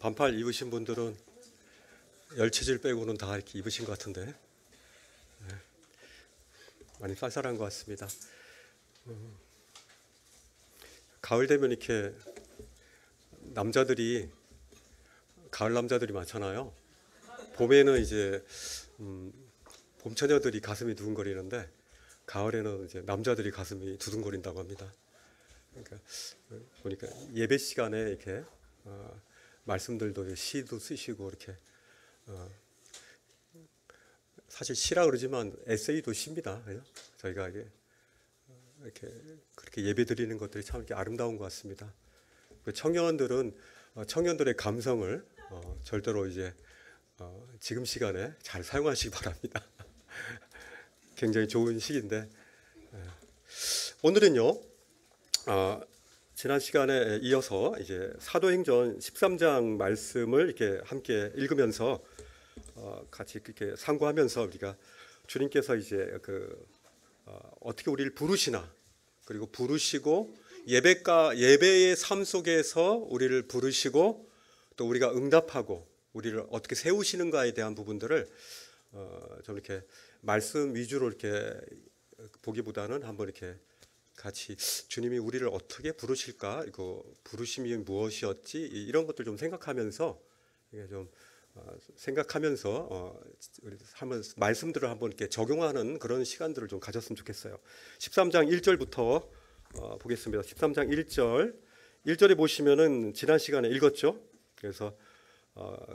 반팔 입으신 분들은 열체질 빼고는 다 이렇게 입으신 것 같은데 많이 쌀쌀한 것 같습니다. 가을 되면 이렇게 남자들이 가을 남자들이 많잖아요. 봄에는 이제 봄처녀들이 가슴이 두근거리는데 가을에는 이제 남자들이 가슴이 두근거린다고 합니다. 그러니까 보니까 예배 시간에 이렇게 말씀들도 시도 쓰시고 이렇게 사실 시라 그러지만 에세이도 시입니다. 저희가 이렇게 그렇게 예배 드리는 것들이 참 이렇게 아름다운 것 같습니다. 청년들은 청년들의 감성을 절대로 이제 지금 시간에 잘 사용하시기 바랍니다. 굉장히 좋은 시기인데 오늘은요 지난 시간에 이어서 이제 사도행전 13장 말씀을 이렇게 함께 읽으면서 같이 이렇게 상고하면서 우리가 주님께서 이제 어떻게 우리를 부르시나, 그리고 부르시고 예배의 삶 속에서 우리를 부르시고 또 우리가 응답하고 우리를 어떻게 세우시는가에 대한 부분들을 좀 이렇게 말씀 위주로 이렇게 보기보다는 한번 이렇게 같이 주님이 우리를 어떻게 부르실까, 이거 부르심이 무엇이었지, 이런 것들 좀 생각하면서 우리 한번 말씀들을 한번 이렇게 적용하는 그런 시간들을 좀 가졌으면 좋겠어요. 13장 1절부터 보겠습니다. 13장 1절에 보시면은 지난 시간에 읽었죠. 그래서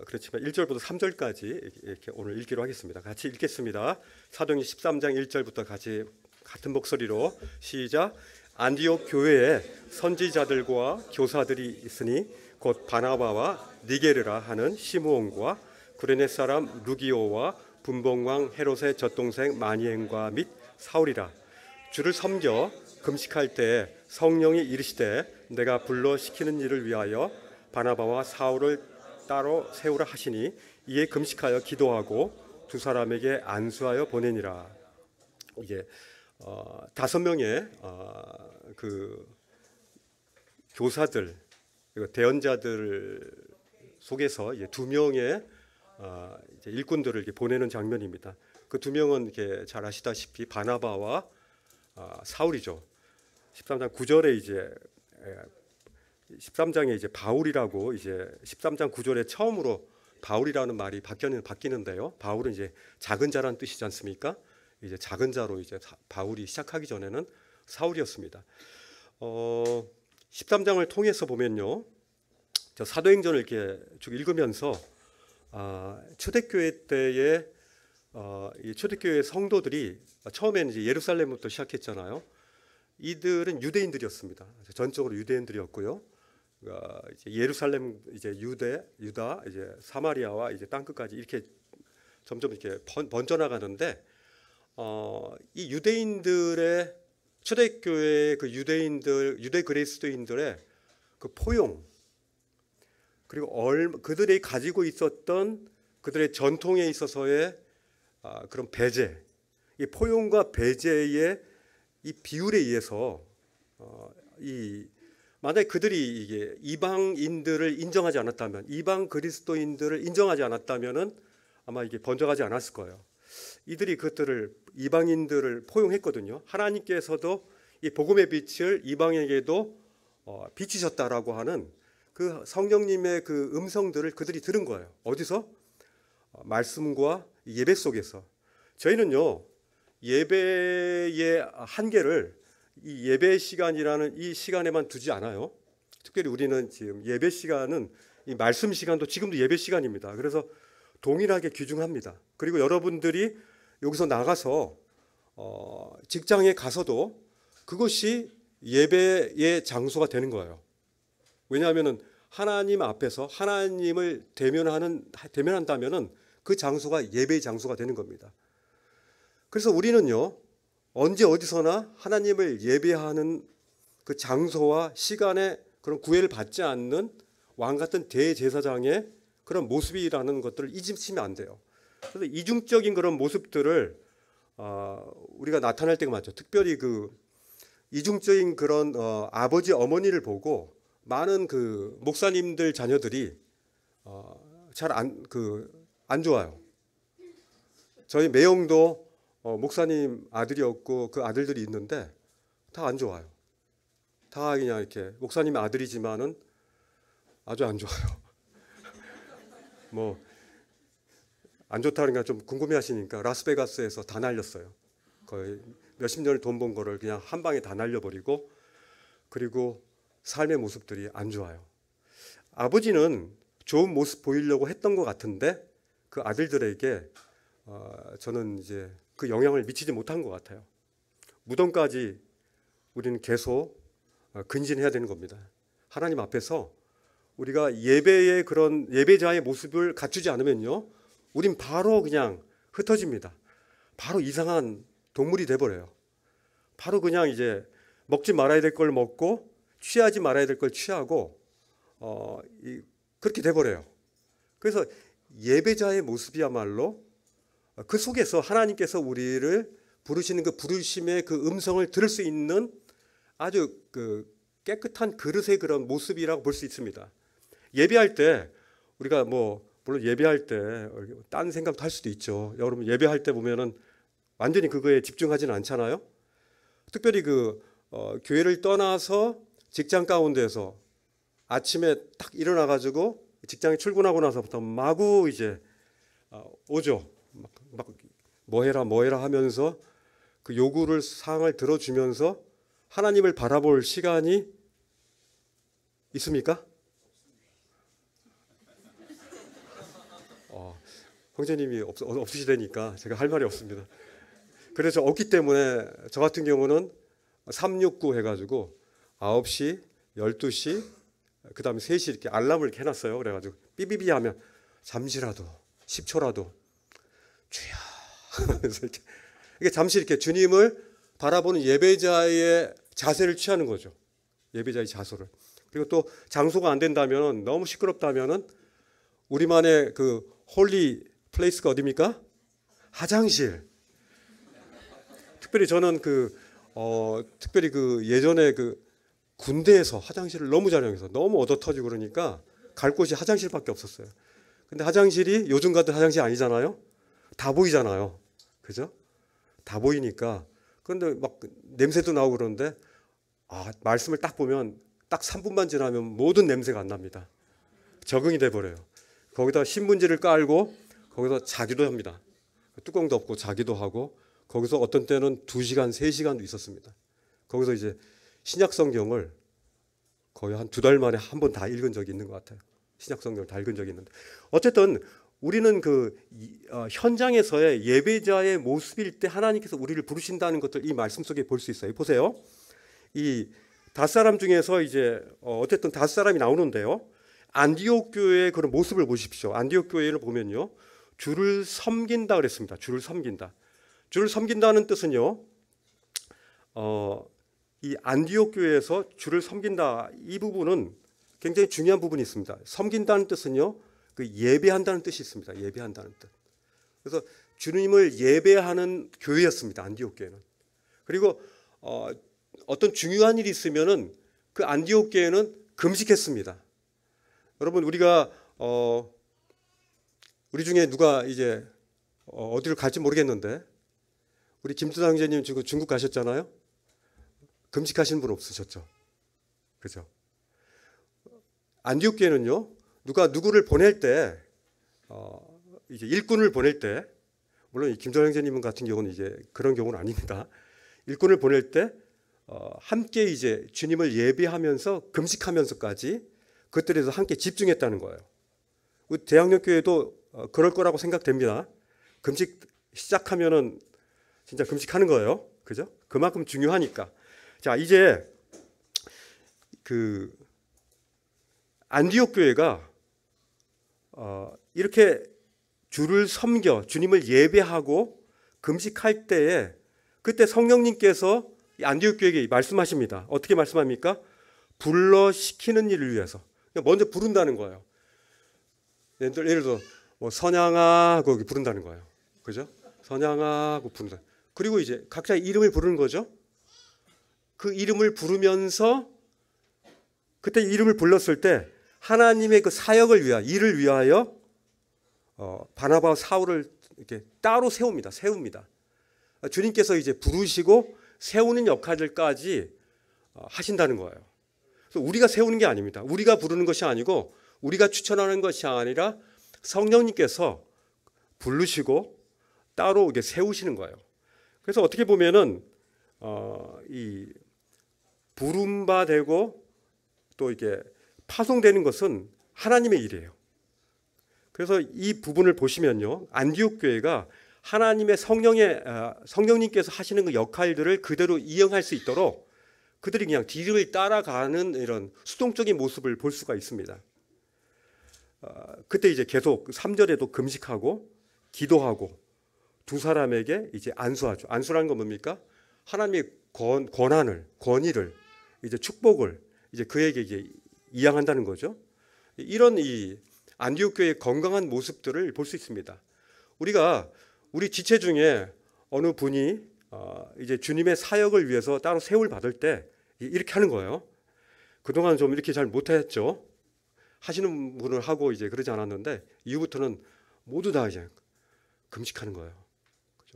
그렇지만 1절부터 3절까지 이렇게 오늘 읽기로 하겠습니다. 같이 읽겠습니다. 사도행전 13장 1절부터 같이 같은 목소리로 시작. 안디옥 교회에 선지자들과 교사들이 있으니 곧 바나바와 니게르라 하는 시므온과 구레네 사람 루기오와 분봉왕 헤롯의 젖동생 마니엔과 및 사울이라. 주를 섬겨 금식할 때 성령이 이르시되 내가 불러 시키는 일을 위하여 바나바와 사울을 따로 세우라 하시니 이에 금식하여 기도하고 두 사람에게 안수하여 보내니라. 이게 5명의 그 교사들, 대언자들 속에서 2명의 이제 일꾼들을 이렇게 보내는 장면입니다. 그 2명은 이렇게 잘 아시다시피 바나바와 사울이죠. 13장 9절에 이제 13장에 이제 바울이라고 이제 13장 9절에 처음으로 바울이라는 말이 바뀌는데요. 바울은 이제 작은 자란 뜻이지 않습니까? 이제 작은 자로 이제 바울이 시작하기 전에는 사울이었습니다. 13장을 통해서 보면요, 저 사도행전을 이렇게 쭉 읽으면서 초대교회 때의 이 초대교회 성도들이 처음에는 이제 예루살렘부터 시작했잖아요. 이들은 유대인들이었습니다. 전적으로 유대인들이었고요. 이제 예루살렘, 이제 유다, 이제 사마리아와 이제 땅 끝까지 이렇게 점점 이렇게 번져나가는데 이 유대인들의 초대교회의 그 유대 그리스도인들의 그 포용, 그리고 그들이 가지고 있었던 그들의 전통에 있어서의 그런 배제, 이 포용과 배제의 이 비율에 의해서 만약에 그들이 이게 이방인들을 인정하지 않았다면, 이방 그리스도인들을 인정하지 않았다면은 아마 이게 번져가지 않았을 거예요. 이들이 그것들을 이방인들을 포용했거든요. 하나님께서도 이 복음의 빛을 이방에게도 비치셨다라고 하는 그 성령님의 그 음성들을 그들이 들은 거예요. 어디서? 말씀과 예배 속에서. 저희는요, 예배의 한계를 이 예배 시간이라는 이 시간에만 두지 않아요. 특별히 우리는 지금 예배 시간은 이 말씀 시간도 지금도 예배 시간입니다. 그래서 동일하게 귀중합니다. 그리고 여러분들이 여기서 나가서 직장에 가서도 그것이 예배의 장소가 되는 거예요. 왜냐하면 하나님 앞에서 하나님을 대면한다면은 그 장소가 예배의 장소가 되는 겁니다. 그래서 우리는요, 언제 어디서나 하나님을 예배하는 그 장소와 시간에 그런 구애를 받지 않는 왕 같은 대제사장의 그런 모습이라는 것들을 잊으시면 안 돼요. 그래서 이중적인 그런 모습들을 우리가 나타날 때가 많죠. 특별히 그 이중적인 그런 아버지 어머니를 보고 많은 그 목사님들 자녀들이 잘 안 좋아요. 저희 매형도 목사님 아들이었고 그 아들들이 있는데 다 안 좋아요. 다 그냥 이렇게 목사님의 아들이지만은 아주 안 좋아요. 뭐 안 좋다는 게 좀 궁금해하시니까 라스베가스에서 다 날렸어요. 거의 몇십 년을 돈 번 거를 그냥 한 방에 다 날려버리고, 그리고 삶의 모습들이 안 좋아요. 아버지는 좋은 모습 보이려고 했던 것 같은데 그 아들들에게 저는 이제 그 영향을 미치지 못한 것 같아요. 무덤까지 우리는 계속 근신해야 되는 겁니다. 하나님 앞에서 우리가 예배의 그런 예배자의 모습을 갖추지 않으면요, 우린 바로 그냥 흩어집니다. 바로 이상한 동물이 돼버려요. 바로 그냥 이제 먹지 말아야 될 걸 먹고 취하지 말아야 될 걸 취하고 그렇게 돼버려요. 그래서 예배자의 모습이야말로 그 속에서 하나님께서 우리를 부르시는 그 부르심의 그 음성을 들을 수 있는 아주 그 깨끗한 그릇의 그런 모습이라고 볼 수 있습니다. 예배할 때 우리가 물론 예배할 때 딴 생각도 할 수도 있죠. 여러분 예배할 때 보면은 완전히 그거에 집중하지는 않잖아요. 특별히 교회를 떠나서 직장 가운데서 아침에 딱 일어나 가지고 직장에 출근하고 나서부터 마구 이제 오죠. 막 뭐 해라 하면서 그 요구를 사항을 들어주면서 하나님을 바라볼 시간이 있습니까? 형제님이 없으시다니까 제가 할 말이 없습니다. 그래서 없기 때문에 저 같은 경우는 369 해가지고 9시, 12시, 그 다음에 3시 이렇게 알람을 이렇게 해놨어요. 그래가지고 삐삐삐 하면 잠시라도 10초라도 주여 하면서 이렇게 잠시 이렇게 주님을 바라보는 예배자의 자세를 취하는 거죠. 예배자의 자세를. 그리고 또 장소가 안 된다면, 너무 시끄럽다면은 우리만의 그 홀리 플레이스가 어디입니까? 화장실. 특별히 저는 특별히 예전에 군대에서 화장실을 너무 잘 이용해서 너무 얻어 터지고 그러니까 갈 곳이 화장실밖에 없었어요. 근데 화장실이 요즘 같은 화장실 아니잖아요. 다 보이잖아요. 그죠? 다 보이니까. 그런데 막 냄새도 나오고 그러는데 말씀을 딱 보면 딱 3분만 지나면 모든 냄새가 안 납니다. 적응이 돼 버려요. 거기다 신문지를 깔고 거기서 자기도 합니다. 뚜껑도 덮고 자기도 하고, 거기서 어떤 때는 2시간, 3시간도 있었습니다. 거기서 이제 신약 성경을 거의 한 2달 만에 한 번 다 읽은 적이 있는 것 같아요. 신약 성경을 다 읽은 적이 있는데, 어쨌든 우리는 현장에서의 예배자의 모습일 때 하나님께서 우리를 부르신다는 것들 이 말씀 속에 볼 수 있어요. 보세요. 이 5사람 중에서 이제 어쨌든 5사람이 나오는데요. 안디옥 교회의 그런 모습을 보십시오. 안디옥 교회를 보면요, 주를 섬긴다 그랬습니다. 주를 섬긴다. 주를 섬긴다는 뜻은요, 이 안디옥 교회에서 주를 섬긴다, 이 부분은 굉장히 중요한 부분이 있습니다. 섬긴다는 뜻은요, 예배한다는 뜻이 있습니다. 예배한다는 뜻. 그래서 주님을 예배하는 교회였습니다. 안디옥 교회는. 그리고 어떤 중요한 일이 있으면은 그 안디옥 교회는 금식했습니다. 여러분, 우리가 우리 중에 누가 이제 어디를 갈지 모르겠는데, 우리 김두상 형제님 지금 중국 가셨잖아요. 금식하시는 분 없으셨죠? 그죠? 안디옥 교회는요, 누가 누구를 보낼 때, 이제 일꾼을 보낼 때, 물론 김두상 형제님 같은 경우는 이제 그런 경우는 아닙니다. 일꾼을 보낼 때 함께 이제 주님을 예배하면서 금식하면서까지 그것들에서 함께 집중했다는 거예요. 대학로교회도 그럴 거라고 생각됩니다. 금식 시작하면은 진짜 금식하는 거예요. 그죠? 그만큼 중요하니까. 자, 이제 안디옥 교회가 이렇게 주를 섬겨 주님을 예배하고 금식할 때에 그때 성령님께서 안디옥 교회에게 말씀하십니다. 어떻게 말씀합니까? 불러시키는 일을 위해서 먼저 부른다는 거예요. 예를 들어 선양아 거기 부른다는 거예요. 그죠? 선양아 고 부른다. 그리고 이제 각자의 이름을 부르는 거죠. 그 이름을 부르면서 그때 이름을 불렀을 때 하나님의 그 사역을 위하여, 일을 위하여 바나바와 사울을 이렇게 따로 세웁니다. 주님께서 이제 부르시고 세우는 역할들까지 하신다는 거예요. 그래서 우리가 세우는 게 아닙니다. 우리가 부르는 것이 아니고 우리가 추천하는 것이 아니라 성령님께서 부르시고 따로 이렇게 세우시는 거예요. 그래서 어떻게 보면은 이 부름받되고 또 이게 파송되는 것은 하나님의 일이에요. 그래서 이 부분을 보시면요, 안디옥 교회가 하나님의 성령님께서 하시는 그 역할들을 그대로 이행할 수 있도록 그들이 그냥 뒤를 따라가는 이런 수동적인 모습을 볼 수가 있습니다. 그때 이제 계속 3절에도 금식하고 기도하고 두 사람에게 이제 안수하죠. 안수라는 건 뭡니까? 하나님의 권위를 이제 축복을 이제 그에게 이제 이양한다는 거죠. 이런 이 안디옥 교회의 건강한 모습들을 볼 수 있습니다. 우리가 우리 지체 중에 어느 분이 이제 주님의 사역을 위해서 따로 세움을 받을 때 이렇게 하는 거예요. 그동안 좀 이렇게 잘 못했죠. 하시는 분을 하고 이제 그러지 않았는데 이후부터는 모두 다 이제 금식하는 거예요.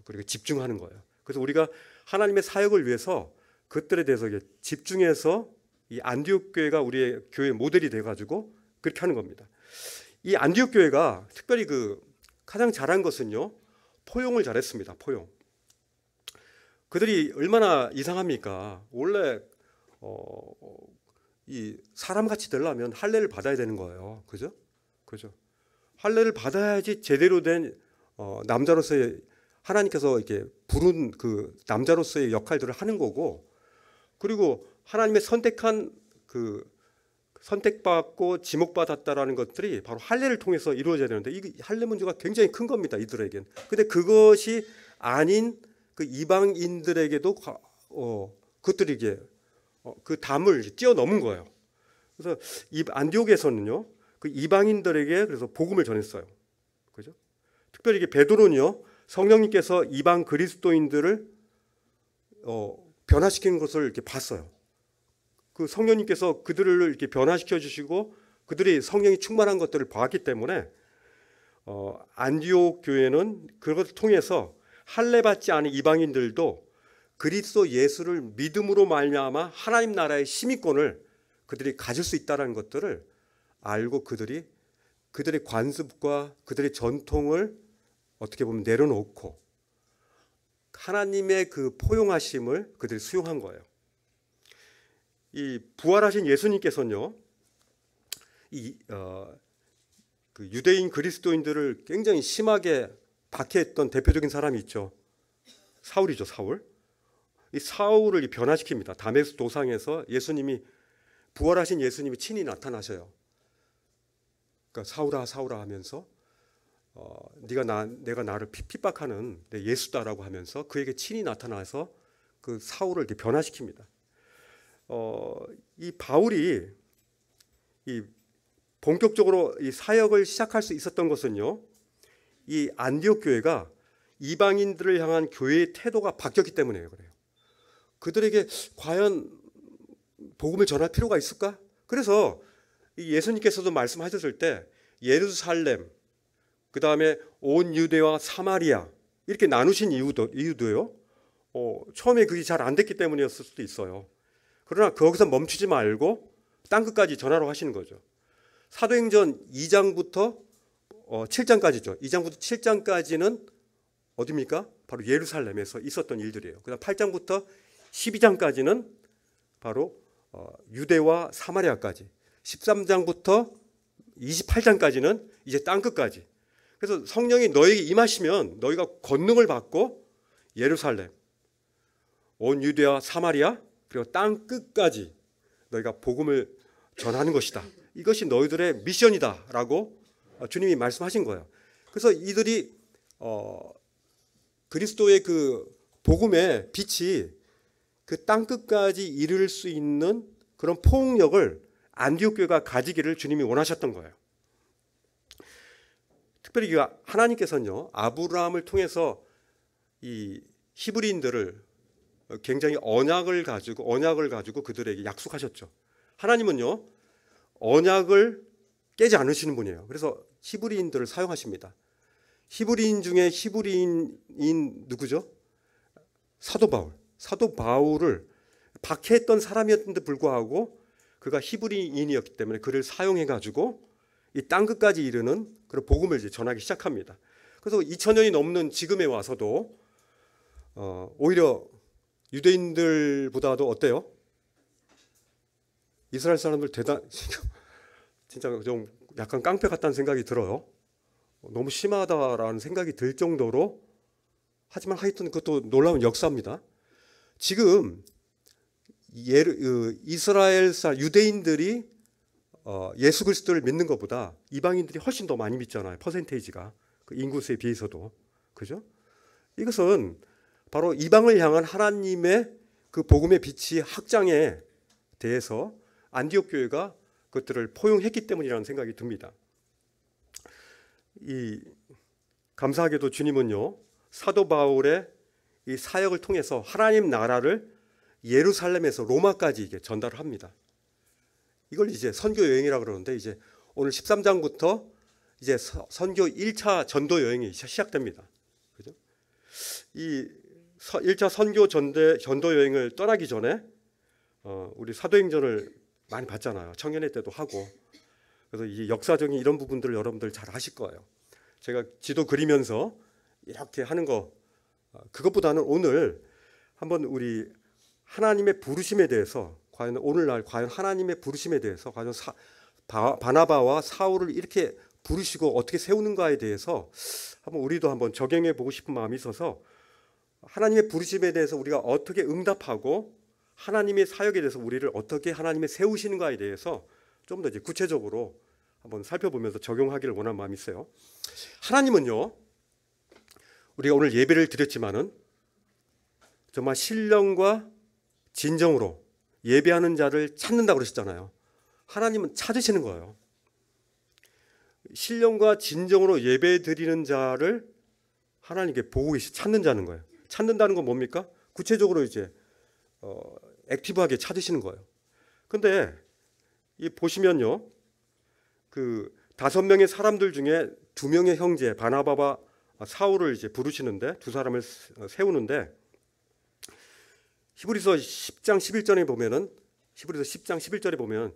그리고 집중하는 거예요. 그래서 우리가 하나님의 사역을 위해서 그것들에 대해서 집중해서 이 안디옥 교회가 우리의 교회 모델이 돼가지고 그렇게 하는 겁니다. 이 안디옥 교회가 특별히 그 가장 잘한 것은요, 포용을 잘했습니다. 포용. 그들이 얼마나 이상합니까? 원래 이 사람같이 되려면 할례를 받아야 되는 거예요. 그죠? 할례를 받아야지 제대로 된 남자로서의 하나님께서 이렇게 부른 그 남자로서의 역할들을 하는 거고, 그리고 하나님의 선택한 그 선택받고 지목받았다라는 것들이 바로 할례를 통해서 이루어져야 되는데 이 할례 문제가 굉장히 큰 겁니다. 이들에겐. 근데 그것이 아닌 그 이방인들에게도 그것들이 이게 그 담을 뛰어넘은 거예요. 그래서 이 안디옥에서는요, 그 이방인들에게 그래서 복음을 전했어요. 그죠? 특별히 이게 베드로는요, 성령님께서 이방 그리스도인들을 변화시키는 것을 이렇게 봤어요. 그 성령님께서 그들을 이렇게 변화시켜 주시고 그들이 성령이 충만한 것들을 봤기 때문에 안디옥 교회는 그것을 통해서 할례 받지 않은 이방인들도 그리스도 예수를 믿음으로 말미암아 하나님 나라의 시민권을 그들이 가질 수 있다는 것들을 알고 그들의 관습과 그들의 전통을 어떻게 보면 내려놓고 하나님의 그 포용하심을 그들이 수용한 거예요. 이 부활하신 예수님께서는요, 그 유대인 그리스도인들을 굉장히 심하게 박해했던 대표적인 사람이 있죠. 사울이죠, 사울. 이 사울을 변화시킵니다. 다메섹 도상에서 부활하신 예수님이 친히 나타나셔요. 그러니까 사울아 사울아 하면서 내가 나를 핍박하는 내 예수다라고 하면서 그에게 친히 나타나서 그 사울을 이렇게 변화시킵니다. 이 바울이 이 본격적으로 이 사역을 시작할 수 있었던 것은요, 이 안디옥 교회가 이방인들을 향한 교회의 태도가 바뀌었기 때문이에요. 그래요. 그들에게 과연 복음을 전할 필요가 있을까? 그래서 예수님께서도 말씀하셨을 때 예루살렘, 그 다음에 온 유대와 사마리아 이렇게 나누신 이유도요. 처음에 그게 잘 안 됐기 때문이었을 수도 있어요. 그러나 거기서 멈추지 말고 땅 끝까지 전하라고 하시는 거죠. 사도행전 2장부터 7장까지죠. 2장부터 7장까지는 어디입니까? 바로 예루살렘에서 있었던 일들이에요. 그다음 8장부터 12장까지는 바로 유대와 사마리아까지, 13장부터 28장까지는 이제 땅 끝까지. 그래서 성령이 너에게 임하시면 너희가 권능을 받고 예루살렘, 온 유대와 사마리아, 그리고 땅 끝까지 너희가 복음을 전하는 것이다. 이것이 너희들의 미션이다라고 주님이 말씀하신 거예요. 그래서 이들이 그리스도의 그 복음의 빛이 그 땅 끝까지 이룰 수 있는 그런 포용력을 안디옥 교회가 가지기를 주님이 원하셨던 거예요. 특별히 하나님께서는요, 아브라함을 통해서 이 히브리인들을 굉장히 언약을 가지고 그들에게 약속하셨죠. 하나님은요, 언약을 깨지 않으시는 분이에요. 그래서 히브리인들을 사용하십니다. 히브리인 중에 히브리인인 누구죠? 사도 바울. 사도 바울을 박해했던 사람이었는데 불구하고 그가 히브리인이었기 때문에 그를 사용해 가지고 이 땅끝까지 이르는 그런 복음을 이제 전하기 시작합니다. 그래서 2000년이 넘는 지금에 와서도 오히려 유대인들보다도 어때요? 이스라엘 사람들 진짜 좀 약간 깡패 같다는 생각이 들어요. 너무 심하다라는 생각이 들 정도로, 하지만 하여튼 그것도 놀라운 역사입니다. 지금 이스라엘사 유대인들이 예수 그리스도를 믿는 것보다 이방인들이 훨씬 더 많이 믿잖아요. 퍼센테이지가 그 인구수에 비해서도. 그죠? 이것은 바로 이방을 향한 하나님의 그 복음의 빛이 확장에 대해서 안디옥 교회가 그것들을 포용했기 때문이라는 생각이 듭니다. 감사하게도 주님은요, 사도 바울의 이 사역을 통해서 하나님 나라를 예루살렘에서 로마까지 이게 전달을 합니다. 이걸 이제 선교 여행이라고 그러는데, 이제 오늘 13장부터 이제 선교 1차 전도 여행이 시작됩니다. 그죠? 이 1차 선교 전도 여행을 떠나기 전에 우리 사도행전을 많이 봤잖아요. 청년회 때도 하고. 그래서 이 역사적인 이런 부분들을 여러분들 잘 아실 거예요. 제가 지도 그리면서 이렇게 하는 거, 그것보다는 오늘 한번 우리 하나님의 부르심에 대해서, 과연 오늘날 과연 하나님의 부르심에 대해서, 과연 바나바와 사울을 이렇게 부르시고 어떻게 세우는가에 대해서 우리도 한번 적용해 보고 싶은 마음이 있어서, 하나님의 부르심에 대해서 우리가 어떻게 응답하고 하나님의 사역에 대해서 우리를 어떻게 하나님의 세우시는가에 대해서 좀 더 이제 구체적으로 한번 살펴보면서 적용하기를 원하는 마음이 있어요. 하나님은요, 우리가 오늘 예배를 드렸지만은 정말 신령과 진정으로 예배하는 자를 찾는다고 그러셨잖아요. 하나님은 찾으시는 거예요. 신령과 진정으로 예배 드리는 자를 하나님께 보고 찾는 자는 거예요. 찾는다는 건 뭡니까? 구체적으로 이제 액티브하게 찾으시는 거예요. 근데 이 보시면요, 그 5명의 사람들 중에 2명의 형제 바나바와 사울을 이제 부르시는데, 두 사람을 세우는데, 히브리서 10장 11절에 보면은, 히브리서 10장 11절에 보면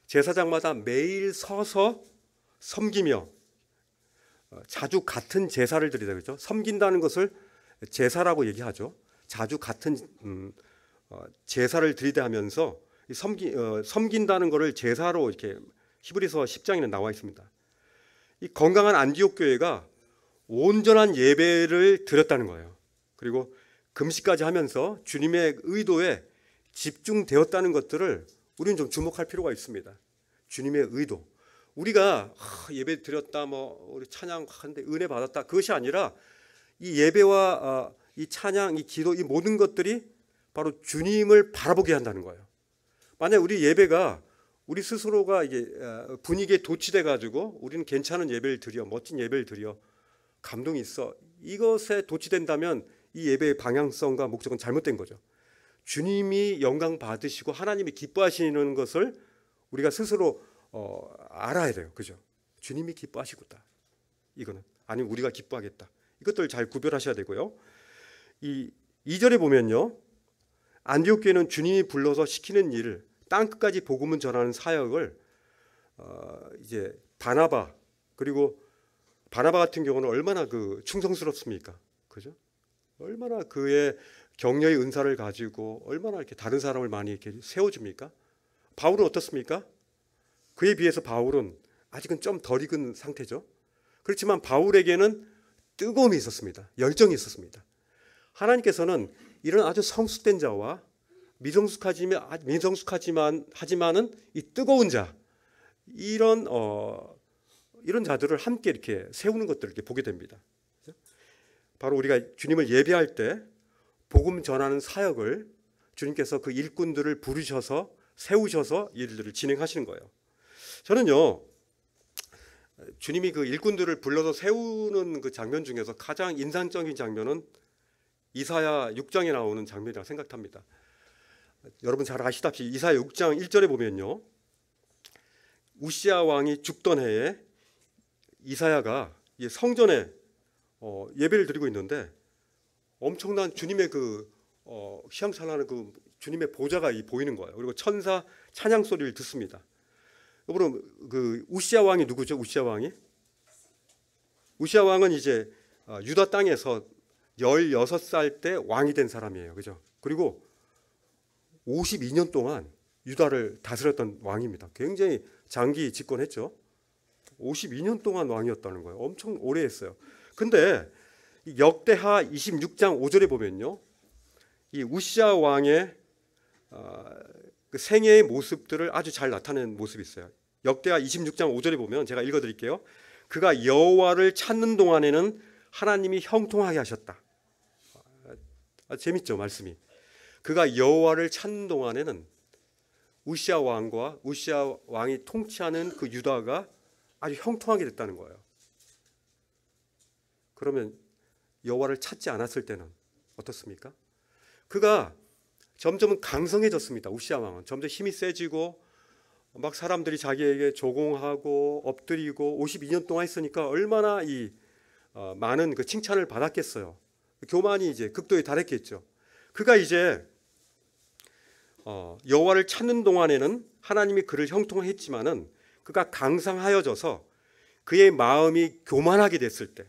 제사장마다 매일 서서 섬기며 자주 같은 제사를 드리다 그랬죠. 섬긴다는 것을 제사라고 얘기하죠. 자주 같은 제사를 드리다 하면서 섬긴다는 것을 제사로 이렇게 히브리서 10장에는 나와 있습니다. 이 건강한 안디옥 교회가 온전한 예배를 드렸다는 거예요. 그리고 금식까지 하면서 주님의 의도에 집중되었다는 것들을 우리는 좀 주목할 필요가 있습니다. 주님의 의도. 우리가 예배 드렸다, 우리 찬양하는데 은혜 받았다, 그것이 아니라 이 예배와 이 찬양, 이 기도, 이 모든 것들이 바로 주님을 바라보게 한다는 거예요. 만약 우리 예배가 우리 스스로가 이게 분위기에 도취돼 가지고 우리는 괜찮은 예배를 드려, 멋진 예배를 드려, 감동이 있어, 이것에 도취된다면 이 예배의 방향성과 목적은 잘못된 거죠. 주님이 영광 받으시고 하나님이 기뻐하시는 것을 우리가 스스로 알아야 돼요. 그죠? 주님이 기뻐하시겠다, 이거는. 아니면 우리가 기뻐하겠다. 이것들 잘 구별하셔야 되고요. 이 2절에 보면요, 안디옥 교회는 주님이 불러서 시키는 일을, 땅 끝까지 복음을 전하는 사역을 이제 바나바, 그리고 바나바 같은 경우는 얼마나 충성스럽습니까? 그죠? 얼마나 그의 격려의 은사를 가지고 얼마나 이렇게 다른 사람을 많이 이렇게 세워줍니까? 바울은 어떻습니까? 그에 비해서 바울은 아직은 좀 덜 익은 상태죠. 그렇지만 바울에게는 뜨거움이 있었습니다. 열정이 있었습니다. 하나님께서는 이런 아주 성숙된 자와 미성숙하지만은 이 뜨거운 자, 이런 자들을 함께 이렇게 세우는 것들을 이렇게 보게 됩니다. 바로 우리가 주님을 예배할 때 복음 전하는 사역을 주님께서 그 일꾼들을 부르셔서 세우셔서 일들을 진행하시는 거예요. 저는요, 주님이 그 일꾼들을 불러서 세우는 그 장면 중에서 가장 인상적인 장면은 이사야 6장에 나오는 장면이라고 생각합니다. 여러분 잘 아시다시피 이사야 6장 1절에 보면요, 우시야 왕이 죽던 해에 이사야가 이 성전에 예배를 드리고 있는데 엄청난 주님의 그 휘황찬란한 그 주님의 보좌가 보이는 거예요. 그리고 천사 찬양 소리를 듣습니다. 여러분, 그 우시야 왕이 누구죠? 우시야 왕은 이제 유다 땅에서 16살 때 왕이 된 사람이에요. 그죠? 그리고 52년 동안 유다를 다스렸던 왕입니다. 굉장히 장기 집권했죠. 52년 동안 왕이었다는 거예요. 엄청 오래 했어요. 근데 역대하 26장 5절에 보면요, 이 우시야 왕의 그 생애의 모습들을 아주 잘 나타내는 모습이 있어요. 역대하 26장 5절에 보면 제가 읽어드릴게요. 그가 여호와를 찾는 동안에는 하나님이 형통하게 하셨다. 재밌죠, 말씀이. 그가 여호와를 찾는 동안에는 우시야 왕이 통치하는 그 유다가 아주 형통하게 됐다는 거예요. 그러면 여호와를 찾지 않았을 때는 어떻습니까? 그가 점점 강성해졌습니다. 우시야 왕은 점점 힘이 세지고 막 사람들이 자기에게 조공하고 엎드리고 52년 동안 했으니까 얼마나 많은 그 칭찬을 받았겠어요. 교만이 이제 극도에 달했겠죠. 그가 이제 여호와를 찾는 동안에는 하나님이 그를 형통했지만은 그가 강성하여져서 그의 마음이 교만하게 됐을 때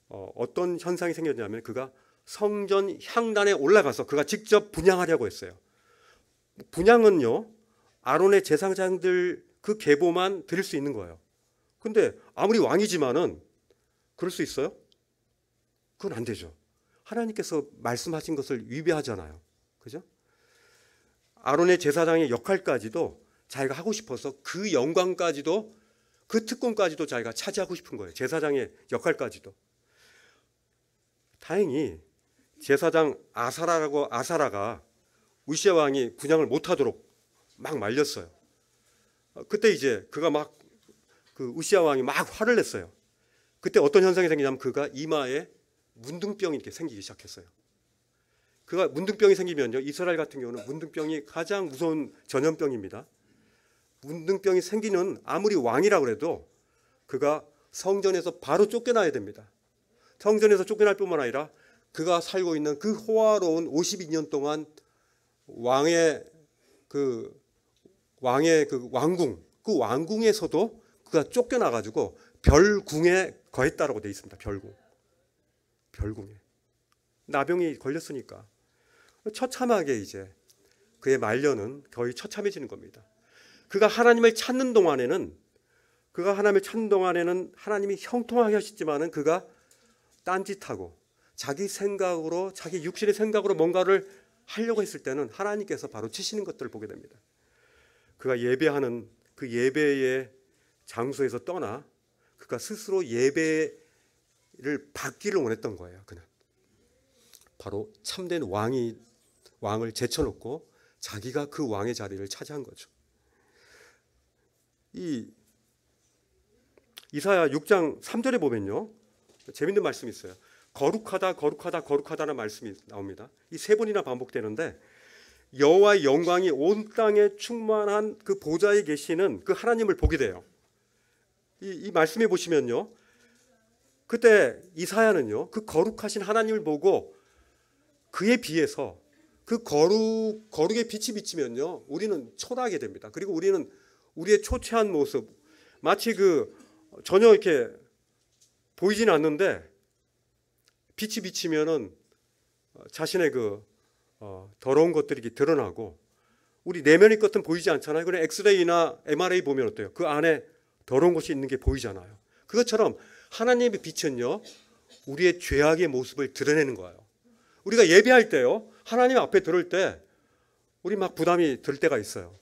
어떤 현상이 생겼냐면 그가 성전 향단에 올라가서 그가 직접 분향하려고 했어요. 분향은요, 아론의 제사장들 그 계보만 드릴 수 있는 거예요. 근데 아무리 왕이지만은 그럴 수 있어요? 그건 안 되죠. 하나님께서 말씀하신 것을 위배하잖아요. 그죠? 아론의 제사장의 역할까지도 자기가 하고 싶어서 그 영광까지도 그 특권까지도 자기가 차지하고 싶은 거예요. 제사장의 역할까지도. 다행히 제사장 아사라가 우시야 왕이 분향을 못하도록 막 말렸어요. 그때 이제 그가 막 그 우시야 왕이 막 화를 냈어요. 그때 어떤 현상이 생기냐면 그가 이마에 문둥병이 이렇게 생기기 시작했어요. 그가 문둥병이 생기면요, 이스라엘 같은 경우는 문둥병이 가장 무서운 전염병입니다. 문둥병이 생기는 아무리 왕이라고 해도 그가 성전에서 바로 쫓겨나야 됩니다. 성전에서 쫓겨날 뿐만 아니라 그가 살고 있는 그 호화로운 52년 동안 왕의 그 왕궁, 그 왕궁에서도 그가 쫓겨나 가지고 별궁에 거했다라고 되어 있습니다. 별궁에 나병이 걸렸으니까 처참하게 이제 그의 말년은 거의 처참해지는 겁니다. 그가 하나님을 찾는 동안에는 하나님이 형통하게 하셨지만은 그가 딴짓하고 자기 생각으로, 자기 육신의 생각으로 뭔가를 하려고 했을 때는 하나님께서 바로 치시는 것들을 보게 됩니다. 그가 예배하는 그 예배의 장소에서 떠나 그가 스스로 예배를 받기를 원했던 거예요. 그는 바로 참된 왕을 제쳐놓고 자기가 그 왕의 자리를 차지한 거죠. 이 이사야 6장 3절에 보면요, 재밌는 말씀이 있어요. 거룩하다는 말씀이 나옵니다. 이 세 번이나 반복되는데 여호와의 영광이 온 땅에 충만한 그 보좌에 계시는 그 하나님을 보게 돼요. 이 말씀에 보시면요, 그때 이사야는요 그 거룩하신 하나님을 보고 그에 비해서 그 거룩의 빛이 비치면요 우리는 초라하게 됩니다. 그리고 우리는 우리의 초췌한 모습, 마치 전혀 이렇게 보이지는 않는데 빛이 비치면은 자신의 더러운 것들이 드러나고 우리 내면의 것은 보이지 않잖아요. 그냥 엑스레이나 MRI 보면 어때요? 그 안에 더러운 것이 있는 게 보이잖아요. 그것처럼 하나님의 빛은요 우리의 죄악의 모습을 드러내는 거예요. 우리가 예배할 때요, 하나님 앞에 들을 때 우리 막 부담이 들 때가 있어요.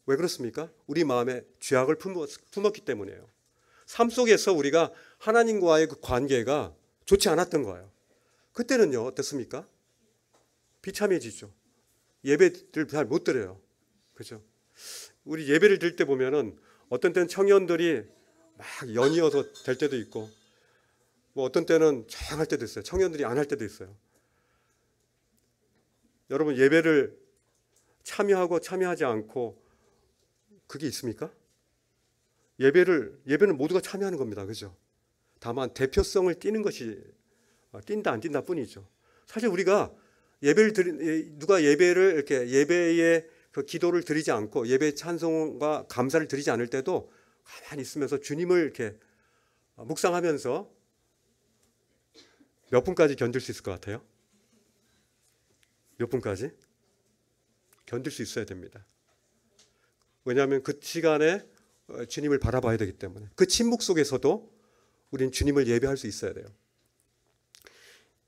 왜 그렇습니까? 우리 마음에 죄악을 품었기 때문이에요. 삶 속에서 우리가 하나님과의 그 관계가 좋지 않았던 거예요. 그때는요 어떻습니까? 비참해지죠. 예배를 잘 못 드려요. 그죠? 우리 예배를 드릴 때 보면은 어떤 때는 청년들이 막 연이어서 될 때도 있고, 뭐 어떤 때는 조용할 때도 있어요. 청년들이 안 할 때도 있어요. 여러분, 예배를 참여하고 참여하지 않고 그게 있습니까? 예배는 모두가 참여하는 겁니다. 그죠? 다만 대표성을 띠는 것이 띈다 안 띈다 뿐이죠. 사실 우리가 누가 예배를 이렇게 예배에 그 기도를 드리지 않고 예배 찬송과 감사를 드리지 않을 때도 가만히 있으면서 주님을 이렇게 묵상하면서 몇 분까지 견딜 수 있을 것 같아요? 몇 분까지? 견딜 수 있어야 됩니다. 왜냐하면 그 시간에 주님을 바라봐야 되기 때문에 그 침묵 속에서도 우리는 주님을 예배할 수 있어야 돼요.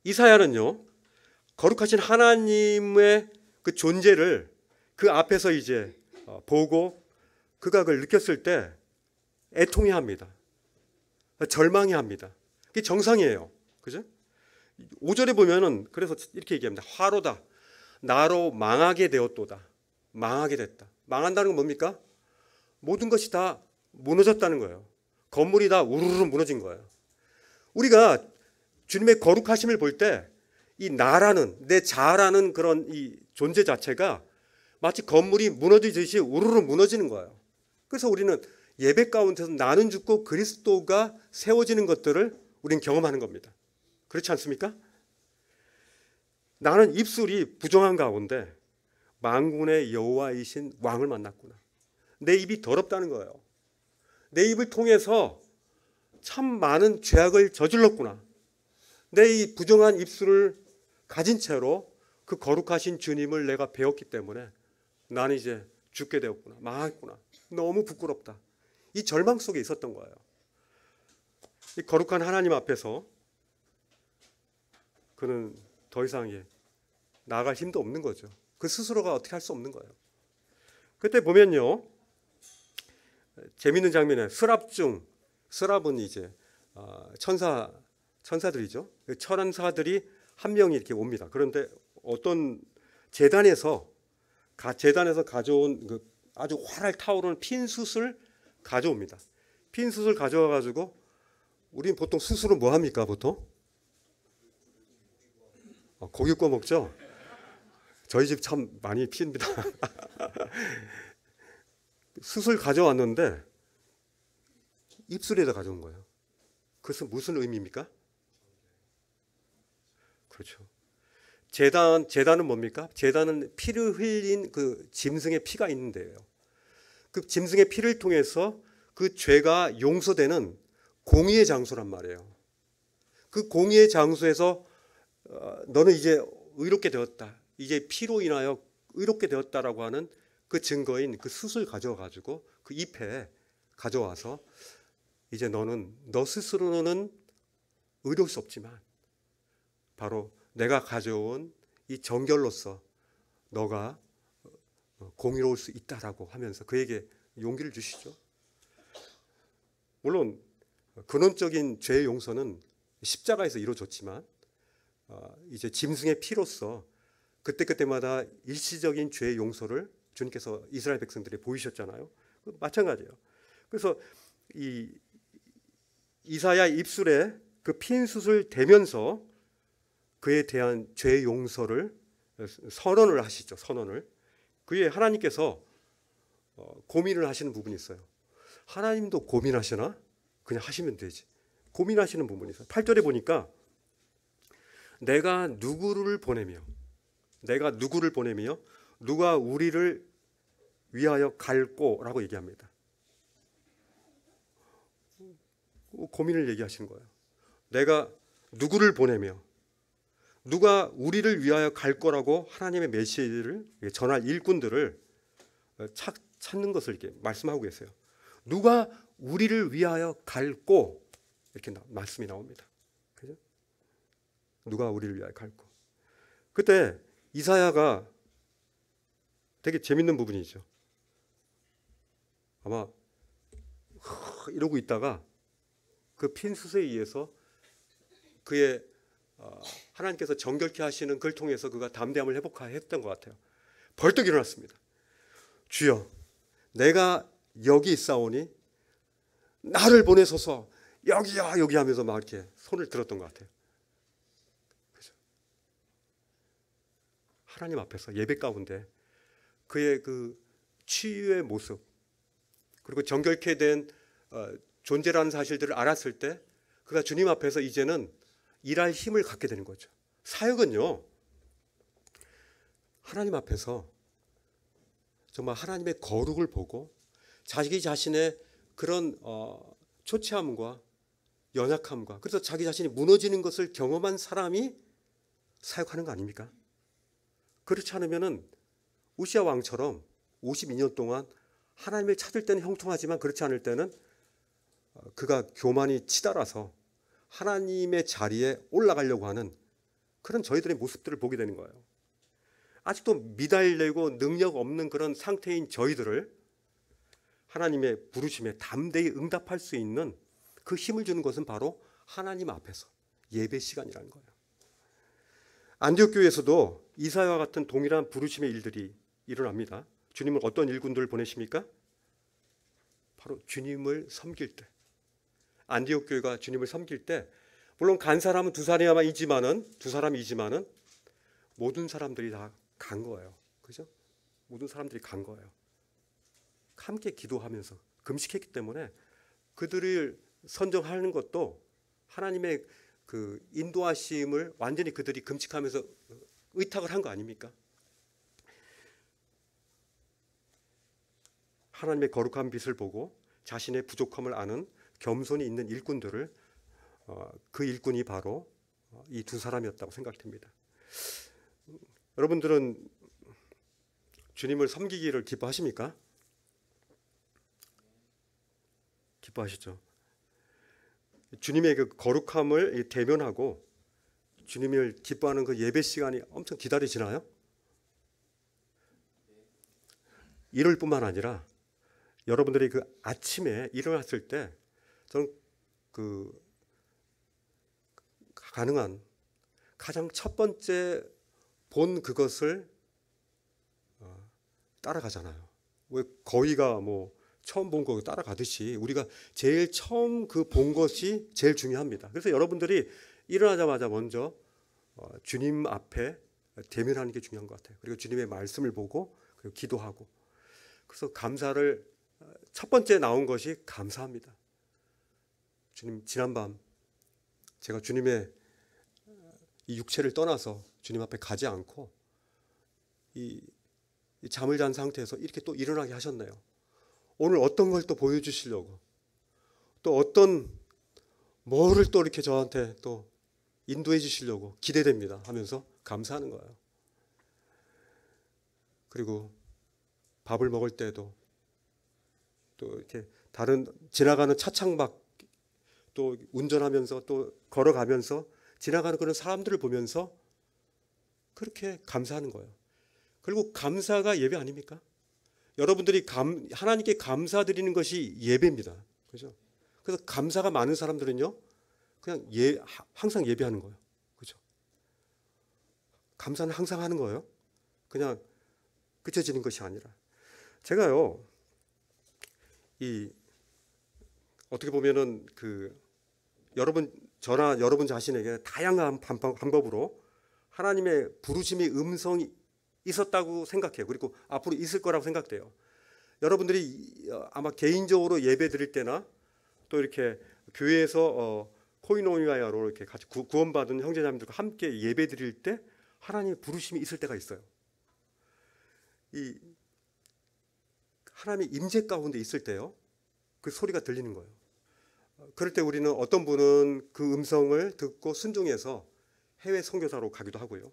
이사야는요, 거룩하신 하나님의 그 존재를 그 앞에서 이제 보고 그가 그걸 느꼈을 때 애통해합니다. 절망해합니다. 그게 정상이에요. 그죠? 5절에 보면은 그래서 이렇게 얘기합니다. 화로다. 나로 망하게 되었도다. 망하게 됐다. 망한다는 건 뭡니까? 모든 것이 다 무너졌다는 거예요. 건물이 다 우르르 무너진 거예요. 우리가 주님의 거룩하심을 볼 때 이 나라는, 내 자라는 그런 이 존재 자체가 마치 건물이 무너지듯이 우르르 무너지는 거예요. 그래서 우리는 예배 가운데서 나는 죽고 그리스도가 세워지는 것들을 우리는 경험하는 겁니다. 그렇지 않습니까? 나는 입술이 부정한 가운데 만군의 여호와이신 왕을 만났구나. 내 입이 더럽다는 거예요. 내 입을 통해서 참 많은 죄악을 저질렀구나. 내 이 부정한 입술을 가진 채로 그 거룩하신 주님을 내가 배웠기 때문에 나는 이제 죽게 되었구나. 망했구나. 너무 부끄럽다. 이 절망 속에 있었던 거예요. 이 거룩한 하나님 앞에서 그는 더 이상 나아갈 힘도 없는 거죠. 그 스스로가 어떻게 할 수 없는 거예요. 그때 보면요, 재밌는 장면이에요. 스랍은 이제 천사들이죠. 천사들이 한 명이 이렇게 옵니다. 그런데 어떤 재단에서 가져온 그 아주 활활 타오르는 핀 숯을 가져옵니다. 핀 숯을 가져와 가지고 우리는 보통 숯으로 뭐 합니까? 보통 고기 구워 먹죠. 저희 집 참 많이 피웁니다. 숯을 가져왔는데 입술에다 가져온 거예요. 그것은 무슨 의미입니까? 그렇죠. 제단은 뭡니까? 제단은 피를 흘린 그 짐승의 피가 있는 데예요. 그 짐승의 피를 통해서 그 죄가 용서되는 공의의 장소란 말이에요. 그 공의의 장소에서 너는 이제 의롭게 되었다. 이제 피로 인하여 의롭게 되었다라고 하는 그 증거인 그 숯을 가져와가지고 그 잎에 가져와서 이제 너 스스로는 의로울 수 없지만 바로 내가 가져온 이 정결로서 너가 공의로울 수 있다라고 하면서 그에게 용기를 주시죠. 물론 근원적인 죄의 용서는 십자가에서 이루어졌지만 이제 짐승의 피로서 그때마다 일시적인 죄의 용서를 주님께서 이스라엘 백성들에 보이셨잖아요. 마찬가지예요. 그래서 이 이사야 입술에 그 핀 숯을 대면서 그에 대한 죄 용서를 선언을 하시죠. 선언을. 그에 하나님께서 고민을 하시는 부분이 있어요. 하나님도 고민하시나? 그냥 하시면 되지. 고민하시는 부분이 있어요. 8절에 보니까 내가 누구를 보내며 누가 우리를 위하여 갈꼬라고 얘기합니다. 고민을 얘기하시는 거예요. 내가 누구를 보내며 누가 우리를 위하여 갈 거라고 하나님의 메시지를 전할 일꾼들을 찾는 것을 이렇게 말씀하고 계세요. 누가 우리를 위하여 갈고 이렇게 말씀이 나옵니다. 그죠? 누가 우리를 위하여 갈고. 그때 이사야가 되게 재밌는 부분이죠. 아마 이러고 있다가 그 핀 숯에 의해서 그의 하나님께서 정결케 하시는 그를 통해서 그가 담대함을 회복했던 것 같아요. 벌떡 일어났습니다. 주여, 내가 여기 있사오니 나를 보내소서. 여기야 여기 하면서 막 이렇게 손을 들었던 것 같아요. 그죠? 하나님 앞에서 예배 가운데 그의 그 치유의 모습 그리고 정결케 된 존재라는 사실들을 알았을 때 그가 주님 앞에서 이제는 일할 힘을 갖게 되는 거죠. 사역은요, 하나님 앞에서 정말 하나님의 거룩을 보고 자기 자신의 그런 초췌함과 연약함과, 그래서 자기 자신이 무너지는 것을 경험한 사람이 사역하는 거 아닙니까? 그렇지 않으면은 우시아 왕처럼 52년 동안 하나님을 찾을 때는 형통하지만 그렇지 않을 때는 그가 교만이 치달아서 하나님의 자리에 올라가려고 하는 그런 저희들의 모습들을 보게 되는 거예요. 아직도 미달되고 능력 없는 그런 상태인 저희들을 하나님의 부르심에 담대히 응답할 수 있는 그 힘을 주는 것은 바로 하나님 앞에서 예배 시간이라는 거예요. 안디옥 교회에서도 이사야와 같은 동일한 부르심의 일들이 일어납니다. 주님은 어떤 일꾼들을 보내십니까? 바로 주님을 섬길 때, 안디옥 교회가 주님을 섬길 때, 물론 간 사람은 두 사람이지만은 모든 사람들이 다 간 거예요. 그죠? 모든 사람들이 간 거예요. 함께 기도하면서 금식했기 때문에 그들을 선정하는 것도 하나님의 그 인도하심을 완전히 그들이 금식하면서 의탁을 한 거 아닙니까? 하나님의 거룩한 빛을 보고 자신의 부족함을 아는 겸손이 있는 일꾼들을, 그 일꾼이 바로 이 두 사람이었다고 생각됩니다. 여러분들은 주님을 섬기기를 기뻐하십니까? 기뻐하시죠? 주님의 그 거룩함을 대면하고 주님을 기뻐하는 그 예배 시간이 엄청 기다려지나요? 이럴 뿐만 아니라 여러분들이 그 아침에 일어났을 때 저는 그 가능한 가장 첫 번째 본 그것을 따라가잖아요. 왜 거위가 뭐 처음 본 거 따라가듯이 우리가 제일 처음 그 본 것이 제일 중요합니다. 그래서 여러분들이 일어나자마자 먼저 주님 앞에 대면하는 게 중요한 것 같아요. 그리고 주님의 말씀을 보고 그리고 기도하고, 그래서 감사를 첫 번째 나온 것이 감사합니다. 주님, 지난밤 제가 주님의 이 육체를 떠나서 주님 앞에 가지 않고 이 잠을 잔 상태에서 이렇게 또 일어나게 하셨네요. 오늘 어떤 걸 또 보여주시려고, 또 어떤 뭐를 또 이렇게 저한테 또 인도해 주시려고 기대됩니다 하면서 감사하는 거예요. 그리고 밥을 먹을 때도 또 이렇게 다른 지나가는 차창밖, 또 운전하면서 또 걸어가면서 지나가는 그런 사람들을 보면서 그렇게 감사하는 거예요. 그리고 감사가 예배 아닙니까? 여러분들이 하나님께 감사드리는 것이 예배입니다. 그죠? 그래서 감사가 많은 사람들은요, 그냥 항상 예배하는 거예요. 그죠? 감사는 항상 하는 거예요. 그냥 그쳐지는 것이 아니라. 제가요, 어떻게 보면은 저나 여러분 자신에게 다양한 방법으로 하나님의 부르심의 음성이 있었다고 생각해요. 그리고 앞으로 있을 거라고 생각돼요. 여러분들이 아마 개인적으로 예배 드릴 때나 또 이렇게 교회에서 코이노니아로 이렇게 같이 구원받은 형제자매들과 함께 예배 드릴 때 하나님의 부르심이 있을 때가 있어요. 이 하나님의 임재 가운데 있을 때요, 그 소리가 들리는 거예요. 그럴 때 우리는 어떤 분은 그 음성을 듣고 순종해서 해외 선교사로 가기도 하고요.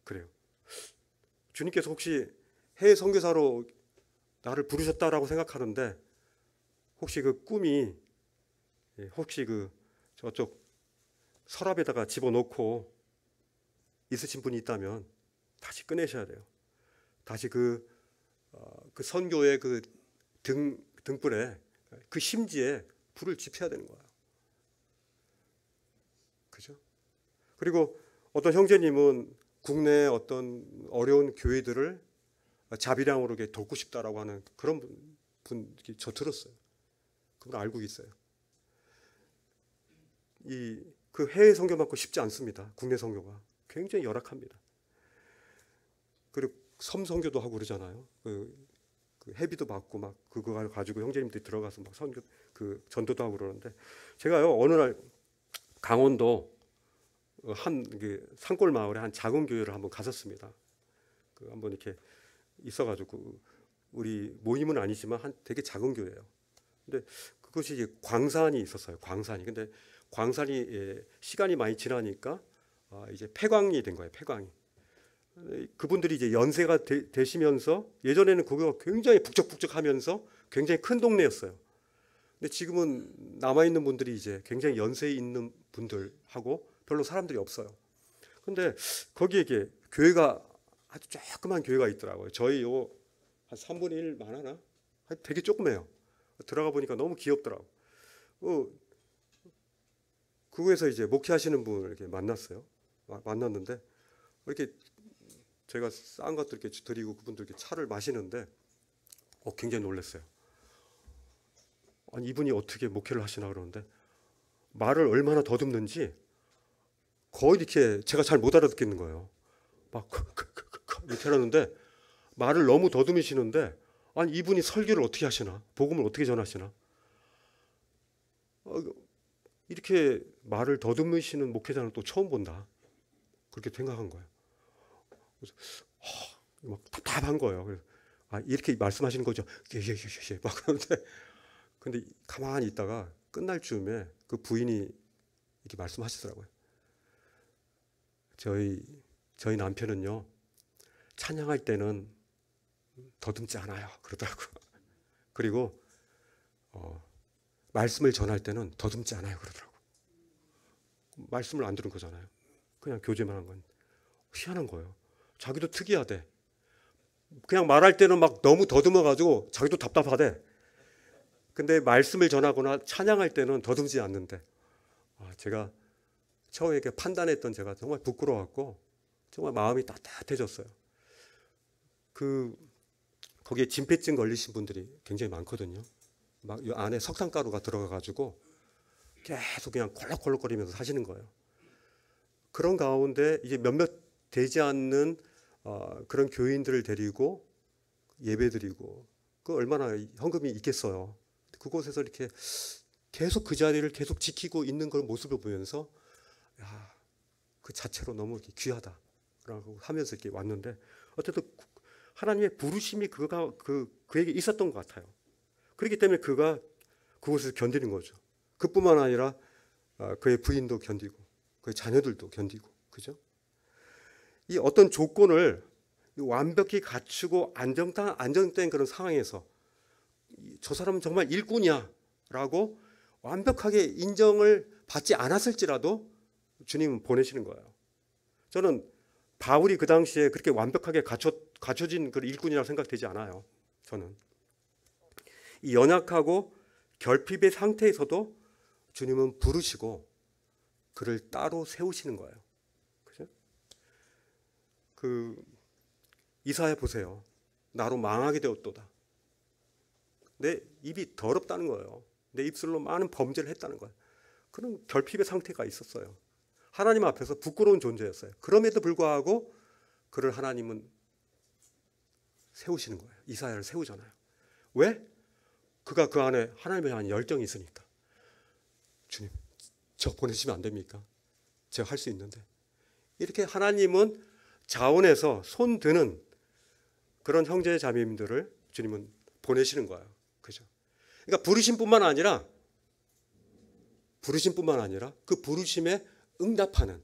그래요. 주님께서 혹시 해외 선교사로 나를 부르셨다라고 생각하는데, 혹시 그 꿈이 혹시 그 저쪽 서랍에다가 집어넣고 있으신 분이 있다면 다시 꺼내셔야 돼요. 다시 그 선교의 그 등불에, 그 심지에 불을 지펴야 되는 거예요. 그죠? 그리고 어떤 형제님은 국내 어떤 어려운 교회들을 자비량으로 돕고 싶다라고 하는 그런 분 저 들었어요. 그분 알고 있어요. 그 해외 선교 받고 쉽지 않습니다. 국내 선교가 굉장히 열악합니다. 그리고 섬 선교도 하고 그러잖아요. 그 그 회비도 받고 막 그거 가지고 형제님들이 들어가서 막 선교 그 전도도 하고 그러는데 제가요 어느 날 강원도 한 산골 마을에 한 작은 교회를 한번 갔었습니다. 그 한번 이렇게 있어가지고 우리 모임은 아니지만 한 되게 작은 교회예요. 근데 그것이 이제 광산이 있었어요. 광산이. 근데 광산이 시간이 많이 지나니까 이제 폐광이 된 거예요. 폐광이. 그분들이 이제 연세가 되시면서 예전에는 그거 굉장히 북적북적하면서 굉장히 큰 동네였어요. 근데 지금은 남아 있는 분들이 이제 굉장히 연세 있는 분들하고 별로 사람들이 없어요. 근데 거기에 이게 교회가 아주 조그만 교회가 있더라고요. 저희 한 3분의 1 많아나? 되게 조그매요. 들어가 보니까 너무 귀엽더라고. 그거에서 이제 목회하시는 분을 이렇게 만났어요. 만났는데 이렇게 제가 싼 것들 이렇게 드리고 그분들께 차를 마시는데 굉장히 놀랐어요. 아니 이분이 어떻게 목회를 하시나 그러는데 말을 얼마나 더듬는지 거의 이렇게 제가 잘 못 알아듣겠는 거예요. 막 이렇게 하는데 말을 너무 더듬으시는데 아니 이분이 설교를 어떻게 하시나 복음을 어떻게 전하시나 이렇게 말을 더듬으시는 목회자는 또 처음 본다 그렇게 생각한 거예요. 그래서 막 답답한 거예요. 그래서 이렇게 말씀하시는 거죠. 예, 막 그러는데 근데 가만히 있다가 끝날 즈음에 그 부인이 이렇게 말씀하시더라고요. 저희 남편은요 찬양할 때는 더듬지 않아요 그러더라고요. 그리고 말씀을 전할 때는 더듬지 않아요 그러더라고요. 말씀을 안 들은 거잖아요. 그냥 교제만 한 건. 희한한 거예요. 자기도 특이하대. 그냥 말할 때는 막 너무 더듬어가지고 자기도 답답하대. 근데 말씀을 전하거나 찬양할 때는 더듬지 않는데 제가 처음에 이렇게 판단했던 제가 정말 부끄러웠고 정말 마음이 따뜻해졌어요. 거기에 진폐증 걸리신 분들이 굉장히 많거든요. 막 이 안에 석탄가루가 들어가가지고 계속 그냥 콜록콜록거리면서 사시는 거예요. 그런 가운데 이제 몇몇 되지 않는 그런 교인들을 데리고 예배드리고 그 얼마나 헌금이 있겠어요. 그곳에서 이렇게 계속 그 자리를 계속 지키고 있는 그런 모습을 보면서 그 자체로 너무 이렇게 귀하다라고 하면서 이렇게 왔는데 어쨌든 하나님의 부르심이 그에게 있었던 것 같아요. 그렇기 때문에 그가 그곳에서 견디는 거죠. 그뿐만 아니라 그의 부인도 견디고 그의 자녀들도 견디고 그죠? 이 어떤 조건을 완벽히 갖추고 안정된 그런 상황에서 저 사람은 정말 일꾼이야라고 완벽하게 인정을 받지 않았을지라도 주님은 보내시는 거예요. 저는 바울이 그 당시에 그렇게 완벽하게 갖춰진 그 일꾼이라고 생각되지 않아요. 저는 이 연약하고 결핍의 상태에서도 주님은 부르시고 그를 따로 세우시는 거예요. 그죠? 이사야 보세요. 나로 망하게 되었도다. 내 입이 더럽다는 거예요. 내 입술로 많은 범죄를 했다는 거예요. 그런 결핍의 상태가 있었어요. 하나님 앞에서 부끄러운 존재였어요. 그럼에도 불구하고 그를 하나님은 세우시는 거예요. 이사야를 세우잖아요. 왜? 그가 그 안에 하나님에 대한 열정이 있으니까. 주님, 저 보내시면 안 됩니까? 제가 할 수 있는데. 이렇게 하나님은 자원해서 손드는 그런 형제 자매님들을 주님은 보내시는 거예요. 그죠? 그러니까 부르심뿐만 아니라 그 부르심에 응답하는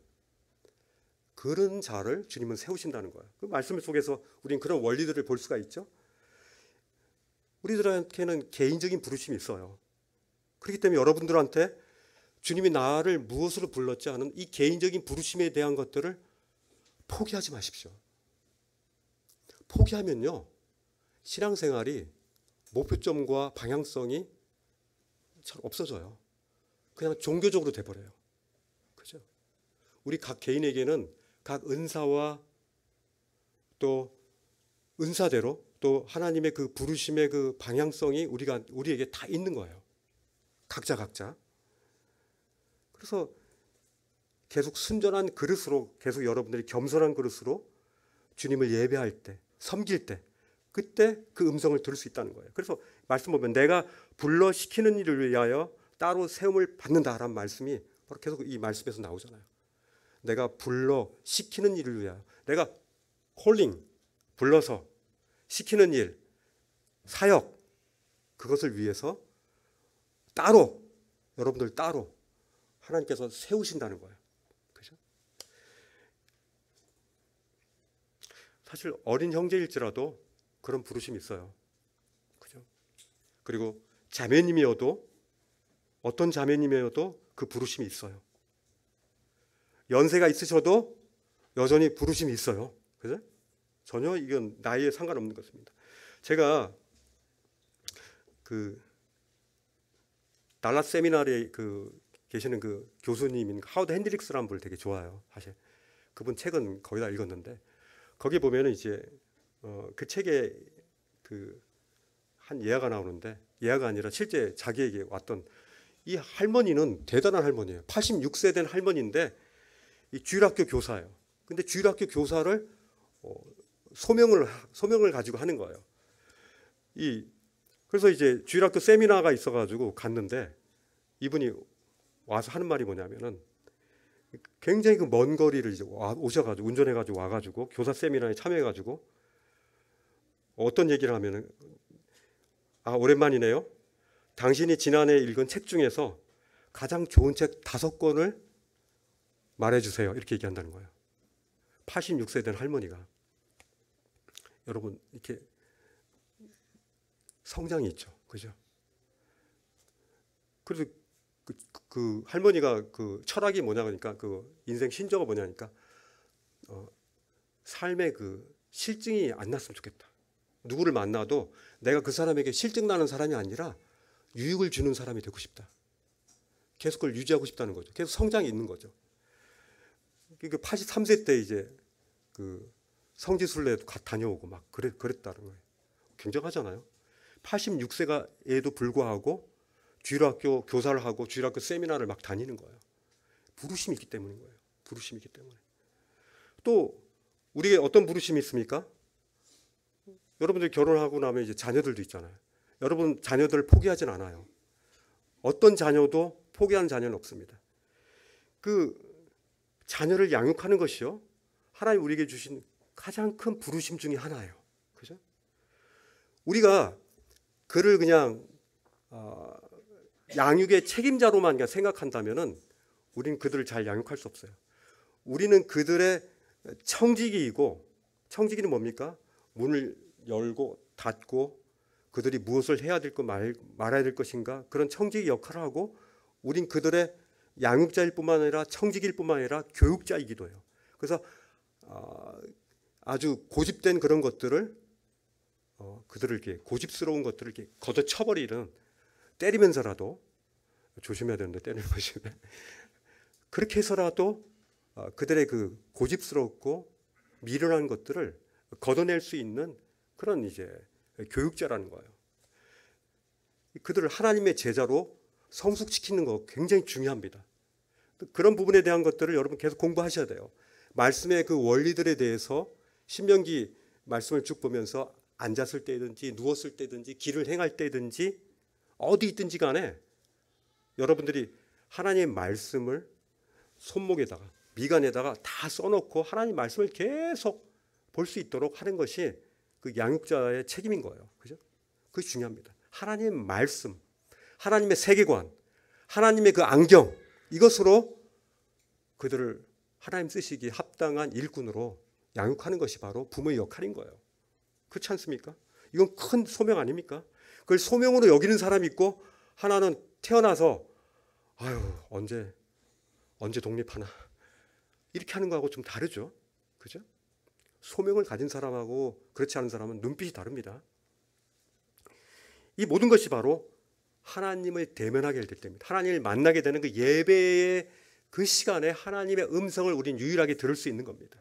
그런 자를 주님은 세우신다는 거예요. 그 말씀 속에서 우리는 그런 원리들을 볼 수가 있죠. 우리들한테는 개인적인 부르심이 있어요. 그렇기 때문에 여러분들한테 주님이 나를 무엇으로 불렀지 하는 이 개인적인 부르심에 대한 것들을 포기하지 마십시오. 포기하면요 신앙생활이 목표점과 방향성이 잘 없어져요. 그냥 종교적으로 돼버려요. 그죠? 우리 각 개인에게는 각 은사와 또 은사대로 또 하나님의 그 부르심의 그 방향성이 우리에게 다 있는 거예요. 각자. 그래서 계속 순전한 그릇으로 계속 여러분들이 겸손한 그릇으로 주님을 예배할 때, 섬길 때 그때 그 음성을 들을 수 있다는 거예요. 그래서 말씀 보면 내가 불러 시키는 일을 위하여 따로 세움을 받는다라는 말씀이 바로 계속 이 말씀에서 나오잖아요. 내가 불러 시키는 일을 위하여, 내가 콜링, 불러서 시키는 일, 사역, 그것을 위해서 따로, 여러분들 따로 하나님께서 세우신다는 거예요. 그죠? 사실 어린 형제일지라도 그런 부르심이 있어요. 그죠? 그리고 자매님이어도, 어떤 자매님이어도 그 부르심이 있어요. 연세가 있으셔도 여전히 부르심이 있어요. 그죠? 전혀 이건 나이에 상관없는 것입니다. 제가 그 달라스 세미나리에 계시는 그 교수님인 하워드 핸드릭스라는 분을 되게 좋아해요. 사실 그분 책은 거의 다 읽었는데 거기 보면은 이제 그 책에 그 한 예화가 나오는데, 예화가 아니라 실제 자기에게 왔던, 이 할머니는 대단한 할머니예요. 86세 된 할머니인데 이 주일학교 교사예요. 근데 주일학교 교사를 소명을 가지고 하는 거예요. 그래서 이제 주일학교 세미나가 있어가지고 갔는데 이분이 와서 하는 말이 뭐냐면은, 굉장히 그 먼 거리를 이제 오셔가지고 운전해가지고 와가지고 교사 세미나에 참여해가지고 어떤 얘기를 하면은, 오랜만이네요. 당신이 지난해 읽은 책 중에서 가장 좋은 책 5권을 말해주세요. 이렇게 얘기한다는 거예요. 86세 된 할머니가. 여러분, 이렇게 성장이 있죠. 그죠? 그래서 그 할머니가 그 철학이 뭐냐니까, 그 인생 신조가 뭐냐니까, 삶의 그 실증이 안 났으면 좋겠다. 누구를 만나도 내가 그 사람에게 실증 나는 사람이 아니라 유익을 주는 사람이 되고 싶다. 계속 그걸 유지하고 싶다는 거죠. 계속 성장이 있는 거죠. 그 83세 때 이제 그 성지순례도 다녀오고 막 그랬다는 거예요. 굉장하잖아요. 86세가에도 불구하고 주일학교 교사를 하고 주일학교 세미나를 막 다니는 거예요. 부르심이 있기 때문인 거예요. 부르심이 있기 때문에. 또 우리에게 어떤 부르심이 있습니까? 여러분들 결혼하고 나면 이제 자녀들도 있잖아요. 여러분 자녀들을 포기하진 않아요. 어떤 자녀도 포기하는 자녀는 없습니다. 그 자녀를 양육하는 것이요, 하나님 우리에게 주신 가장 큰 부르심 중에 하나예요. 그죠? 우리가 그를 그냥 양육의 책임자로만 그냥 생각한다면은 우리는 그들을 잘 양육할 수 없어요. 우리는 그들의 청지기이고, 청지기는 뭡니까? 문을 열고 닫고 그들이 무엇을 해야 될 것 말아야 될 것인가, 그런 청지기 역할을 하고, 우린 그들의 양육자일 뿐만 아니라 청지기일 뿐만 아니라 교육자이기도 해요. 그래서 아주 고집된 그런 것들을 그들을 이렇게 고집스러운 것들을 이렇게 걷어쳐버리는, 때리면서라도, 조심해야 되는데 때리는 것이 그렇게 해서라도 그들의 그 고집스럽고 미련한 것들을 걷어낼 수 있는 그런 이제 교육자라는 거예요. 그들을 하나님의 제자로 성숙시키는 거 굉장히 중요합니다. 그런 부분에 대한 것들을 여러분 계속 공부하셔야 돼요. 말씀의 그 원리들에 대해서 신명기 말씀을 쭉 보면서 앉았을 때든지 누웠을 때든지 길을 행할 때든지 어디 있든지 간에 여러분들이 하나님의 말씀을 손목에다가 미간에다가 다 써놓고 하나님 말씀을 계속 볼 수 있도록 하는 것이 그 양육자의 책임인 거예요. 그죠? 그게 중요합니다. 하나님의 말씀, 하나님의 세계관, 하나님의 그 안경, 이것으로 그들을 하나님 쓰시기에 합당한 일꾼으로 양육하는 것이 바로 부모의 역할인 거예요. 그렇지 않습니까? 이건 큰 소명 아닙니까? 그걸 소명으로 여기는 사람이 있고, 하나는 태어나서 언제 독립하나 이렇게 하는 거하고 좀 다르죠. 그죠? 소명을 가진 사람하고 그렇지 않은 사람은 눈빛이 다릅니다. 이 모든 것이 바로 하나님을 대면하게 될 때입니다. 하나님을 만나게 되는 그 예배의 그 시간에 하나님의 음성을 우리는 유일하게 들을 수 있는 겁니다.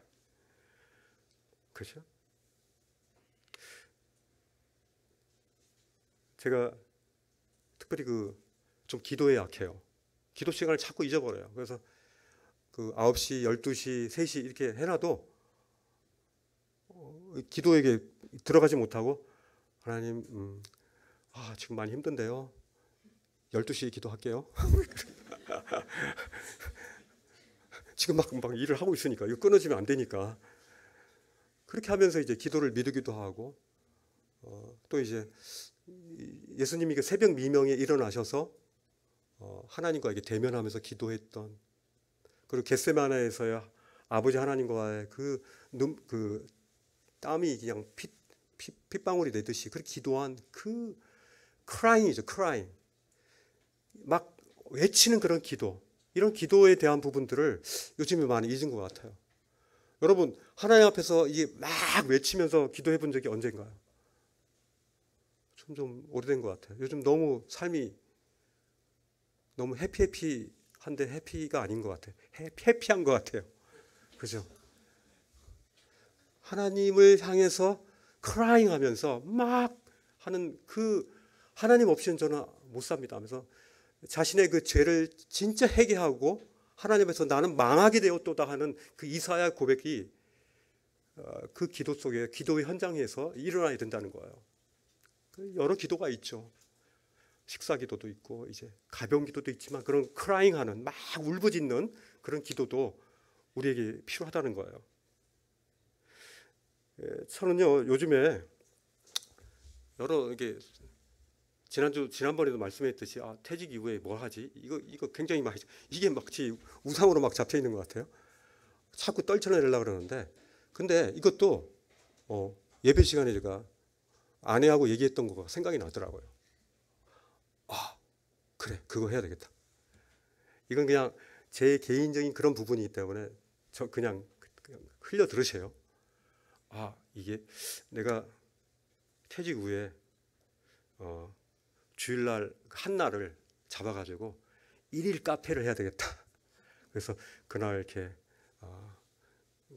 그렇죠? 제가 특별히 좀 기도에 약해요. 기도 시간을 자꾸 잊어버려요. 그래서 9시, 12시, 3시 이렇게 해놔도 기도에게 들어가지 못하고 하나님 지금 많이 힘든데요. 12시에 기도할게요. 지금 막 일을 하고 있으니까 이거 끊어지면 안 되니까 그렇게 하면서 이제 기도를 미루기도 하고 또 이제 예수님이 그 새벽 미명에 일어나셔서 하나님과 이게 대면하면서 기도했던 그리고 겟세마네에서야 아버지 하나님과의 그 땀이 그냥 핏방울이 되듯이 그렇게 기도한 그 크라잉이죠. 크라잉. 막 외치는 그런 기도. 이런 기도에 대한 부분들을 요즘에 많이 잊은 것 같아요. 여러분 하나님 앞에서 이게 막 외치면서 기도해 본 적이 언젠가요? 좀 오래된 것 같아요. 요즘 너무 삶이 너무 해피한데 해피가 아닌 것 같아요. 해피한 것 같아요. 그죠? 하나님을 향해서 크라잉 하면서 막 하는 그 하나님 없이는 저는 못 삽니다 하면서 자신의 그 죄를 진짜 회개하고 하나님에서 나는 망하게 되었도다 하는 그 이사야 고백이 그 기도 속에 기도의 현장에서 일어나야 된다는 거예요. 여러 기도가 있죠. 식사 기도도 있고 이제 가벼운 기도도 있지만 그런 크라잉하는 막 울부짖는 그런 기도도 우리에게 필요하다는 거예요. 저는요 요즘에 여러 이게 지난번에도 말씀했듯이 퇴직 이후에 뭐 하지? 이거 굉장히 막 이게 마치 우상으로 막 잡혀 있는 것 같아요. 자꾸 떨쳐내려고 그러는데 근데 이것도 예배 시간에 제가 아내하고 얘기했던 거가 생각이 나더라고요. 그래 그거 해야 되겠다. 이건 그냥 제 개인적인 그런 부분이기 때문에 저 그냥 흘려 들으세요. 이게 내가 퇴직 후에 주일날 한날을 잡아가지고 1일 카페를 해야 되겠다. 그래서 그날 이렇게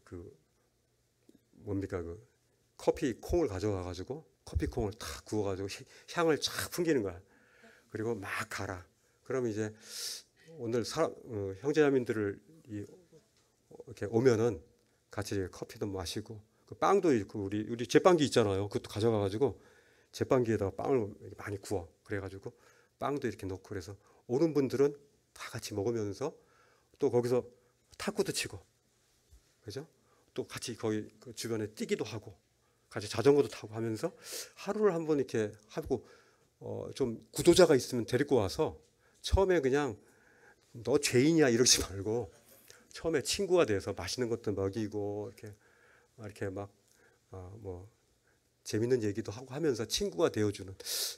그 커피 콩을 가져와가지고 커피 콩을 탁 구워가지고 향을 쫙 풍기는 거야. 그리고 막 가라. 그럼 이제 오늘 형제자매들을 이렇게 오면은 같이 커피도 마시고 그 빵도 있고 우리 제빵기 있잖아요. 그것도 가져가가지고 제빵기에다가 빵을 많이 구워. 그래가지고 빵도 이렇게 넣고 그래서 오는 분들은 다 같이 먹으면서 또 거기서 탁구도 치고, 그죠? 또 같이 거기 그 주변에 뛰기도 하고, 같이 자전거도 타고 하면서 하루를 한번 이렇게 하고 좀 구도자가 있으면 데리고 와서 처음에 그냥 너 죄인이야 이러지 말고 처음에 친구가 돼서 맛있는 것도 먹이고 이렇게 막 뭐 재밌는 얘기도 하고 하면서 친구가 되어주는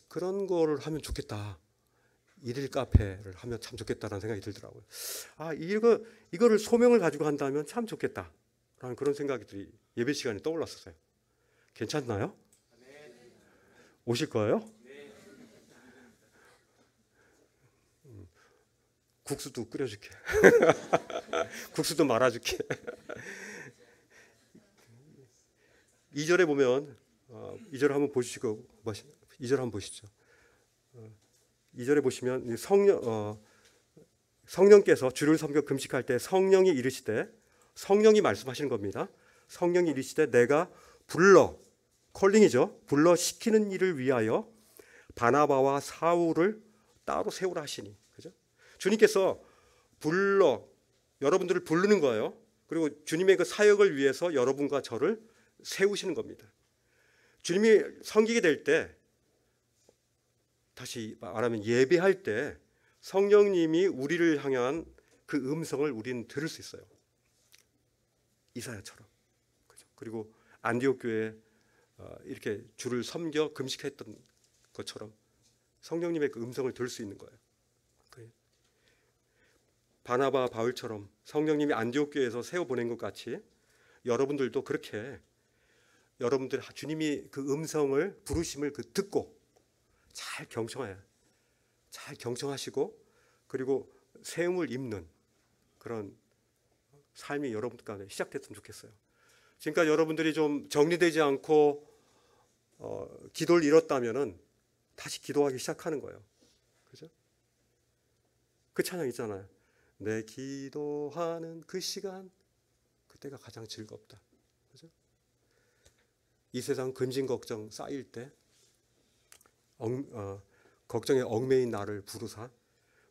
그런 거를 하면 좋겠다. 일일 카페를 하면 참 좋겠다라는 생각이 들더라고요. 이거를 소명을 가지고 한다면 참 좋겠다라는 그런 생각들이 예배 시간에 떠올랐었어요. 괜찮나요? 오실 거예요? 국수도 끓여줄게. 국수도 말아줄게. 2절에 보면 2절 한번 보시고 2절 한번 보시죠. 2절에 보시면 성령께서 주를 섬겨 금식할 때 성령이 이르시되 성령이 말씀하시는 겁니다. 성령이 이르시되 내가 콜링이죠. 불러 시키는 일을 위하여 바나바와 사울을 따로 세우라 하시니. 그죠? 주님께서 여러분들을 부르는 거예요. 그리고 주님의 그 사역을 위해서 여러분과 저를 세우시는 겁니다. 주님이 섬기게 될 때, 다시 말하면 예배할 때 성령님이 우리를 향한 그 음성을 우리는 들을 수 있어요. 이사야처럼. 그죠? 그리고 안디옥 교회에 이렇게 주를 섬겨 금식했던 것처럼 성령님의 그 음성을 들을 수 있는 거예요. 바나바 바울처럼 성령님이 안디옥 교회에서 세워 보낸 것 같이 여러분들도 그렇게 여러분들 주님이 그 음성을 부르심을 듣고 잘 경청하시고 그리고 세움을 입는 그런 삶이 여러분들 가운데 시작됐으면 좋겠어요. 지금까지 여러분들이 좀 정리되지 않고 기도를 잃었다면은 다시 기도하기 시작하는 거예요. 그죠? 그 찬양 있잖아요. 내 기도하는 그 시간, 그때가 가장 즐겁다. 그죠? 이 세상 근심 걱정 쌓일 때 걱정에 얽매인 나를 부르사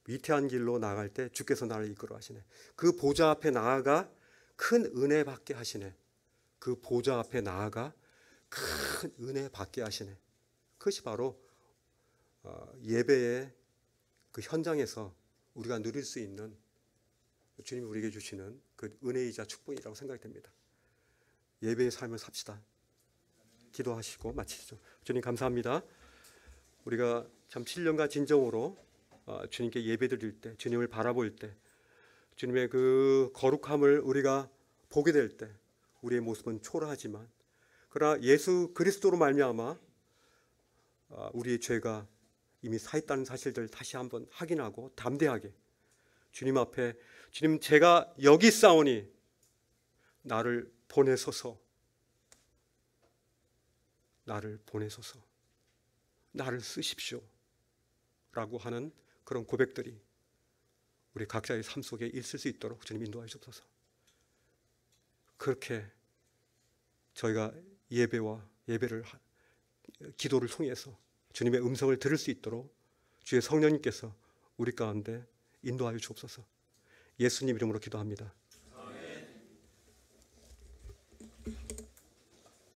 위태한 길로 나갈 때 주께서 나를 이끌어 하시네. 그 보좌 앞에 나아가 큰 은혜 받게 하시네. 그 보좌 앞에 나아가 큰 은혜 받게 하시네. 그것이 바로 예배의 그 현장에서 우리가 누릴 수 있는 주님이 우리에게 주시는 그 은혜이자 축복이라고 생각이 됩니다. 예배의 삶을 삽시다. 기도하시고 마치죠. 주님 감사합니다. 우리가 참 신령과 진정으로 주님께 예배드릴 때, 주님을 바라볼 때, 주님의 그 거룩함을 우리가 보게 될 때 우리의 모습은 초라하지만 그러나 예수 그리스도로 말미암아 우리의 죄가 이미 사했다는 사실들 다시 한번 확인하고 담대하게 주님 앞에 주님 제가 여기 있사오니 나를 보내소서, 나를 보내소서, 나를 쓰십시오 라고 하는 그런 고백들이 우리 각자의 삶 속에 있을 수 있도록 주님 인도하여 주옵소서. 그렇게 저희가 예배를 기도를 통해서 주님의 음성을 들을 수 있도록 주의 성령님께서 우리 가운데 인도하여 주옵소서. 예수님 이름으로 기도합니다.